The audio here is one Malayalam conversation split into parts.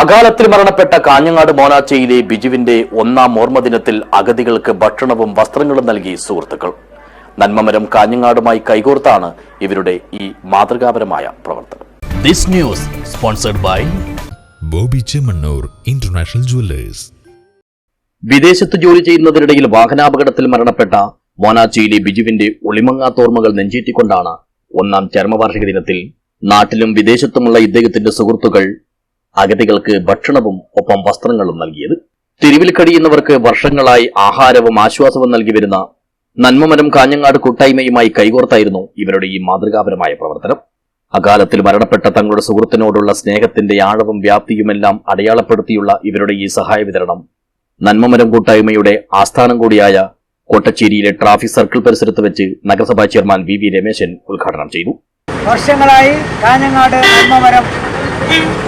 അകാലത്തിൽ മരണപ്പെട്ട കാഞ്ഞങ്ങാട് മോനാച്ചയിലെ ബിജുവിന്റെ ഒന്നാം ഓർമ്മദിനത്തിൽ അഗതികൾക്ക് ഭക്ഷണവും വസ്ത്രങ്ങളും നൽകി സുഹൃത്തുക്കൾ. നന്മമരം കാഞ്ഞങ്ങാടുമായി കൈകോർത്താണ് ഇവരുടെ ഈ മാതൃകാപരമായ പ്രവർത്തനം. This news sponsored by Bobby Chemmanur international jewellers. വിദേശത്ത് ജോലി ചെയ്യുന്നതിനിടയിൽ വാഹനാപകടത്തിൽ മരണപ്പെട്ട മോനാച്ചയിലെ ബിജുവിന്റെ ഒളിമങ്ങാത്തോർമ്മകൾ നെഞ്ചേറ്റിക്കൊണ്ടാണ് ഒന്നാം ചരമവാർഷിക ദിനത്തിൽ നാട്ടിലും വിദേശത്തുമുള്ള ഇദ്ദേഹത്തിന്റെ സുഹൃത്തുക്കൾ അഗതികൾക്ക് ഭക്ഷണവും ഒപ്പം വസ്ത്രങ്ങളും നൽകിയത്. തെരുവിൽ കഴിയുന്നവർക്ക് വർഷങ്ങളായി ആഹാരവും ആശ്വാസവും നൽകി വരുന്ന നന്മമരം കാഞ്ഞങ്ങാട് കൂട്ടായ്മയുമായി കൈകോർത്തായിരുന്നു ഇവരുടെ ഈ മാതൃകാപരമായ പ്രവർത്തനം. അകാലത്തിൽ മരണപ്പെട്ട തങ്ങളുടെ സുഹൃത്തിനോടുള്ള സ്നേഹത്തിന്റെ ആഴവും വ്യാപ്തിയുമെല്ലാം അടയാളപ്പെടുത്തിയുള്ള ഇവരുടെ ഈ സഹായ വിതരണം നന്മമരം കൂട്ടായ്മയുടെ ആസ്ഥാനം കൂടിയായ കോട്ടച്ചേരിയിലെ ട്രാഫിക് സർക്കിൾ പരിസരത്ത് വെച്ച് നഗരസഭാ ചെയർമാൻ വി രമേശൻ ഉദ്ഘാടനം ചെയ്തു. വർഷങ്ങളായി കാഞ്ഞങ്ങാട് നന്മമരം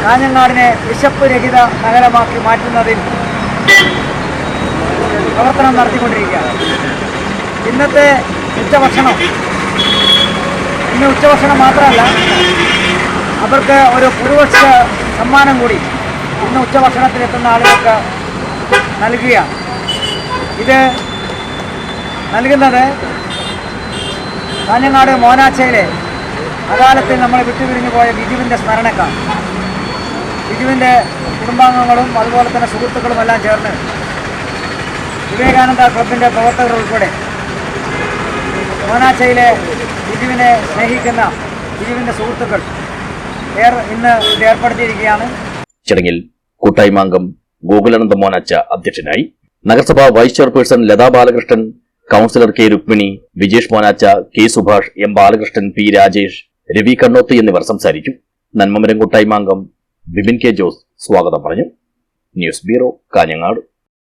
കാഞ്ഞങ്ങാടിനെ വിശപ്പ് രഹിത നഗരമാക്കി മാറ്റുന്നതിൽ പ്രവർത്തനം നടത്തിക്കൊണ്ടിരിക്കുകയാണ്. ഇന്ന് ഉച്ചഭക്ഷണം മാത്രമല്ല, അവർക്ക് ഒരു പുതുവർഷ സമ്മാനം കൂടി ഇന്ന് ഉച്ചഭക്ഷണത്തിലെത്തുന്ന ആളുകൾക്ക് നൽകുകയാണ്. ഇത് നൽകുന്നത് കാഞ്ഞങ്ങാട് മോനാച്ചയിലെ അകാലത്തിൽ നമ്മൾ വിട്ടുപിരിഞ്ഞു പോയ ബിജുവിൻ്റെ സ്മരണക്കാണ്. ബിജുവിൻ്റെ കുടുംബാംഗങ്ങളും അതുപോലെ തന്നെ സുഹൃത്തുക്കളും എല്ലാം ചേർന്ന് വിവേകാനന്ദ ക്ലബിൻ്റെ പ്രവർത്തകർ ഉൾപ്പെടെ മോനാച്ചയിലെ ബിജുവിനെ സ്നേഹിക്കുന്ന ബിജുവിൻ്റെ സുഹൃത്തുക്കൾ ഇന്ന് ഇത് ഏർപ്പെടുത്തിയിരിക്കുകയാണ്. ചടങ്ങിൽ കൂട്ടായ്മാംഗം ഗോകുലാനന്ദ മോനാച്ച അധ്യക്ഷനായി. നഗരസഭാ vice chairperson Latha Balakrishnan, councillor K Rukmini, Vijesh Monacha, K Subhash, M Balakrishnan, P Rajesh, Ravi Kannoth എന്നിവർ സംസാരിച്ചു. നന്മമരം കൂട്ടായ്മാംഗം വിപിൻ കെ ജോസ് സ്വാഗതം പറഞ്ഞു. News bureau, Kanhangad.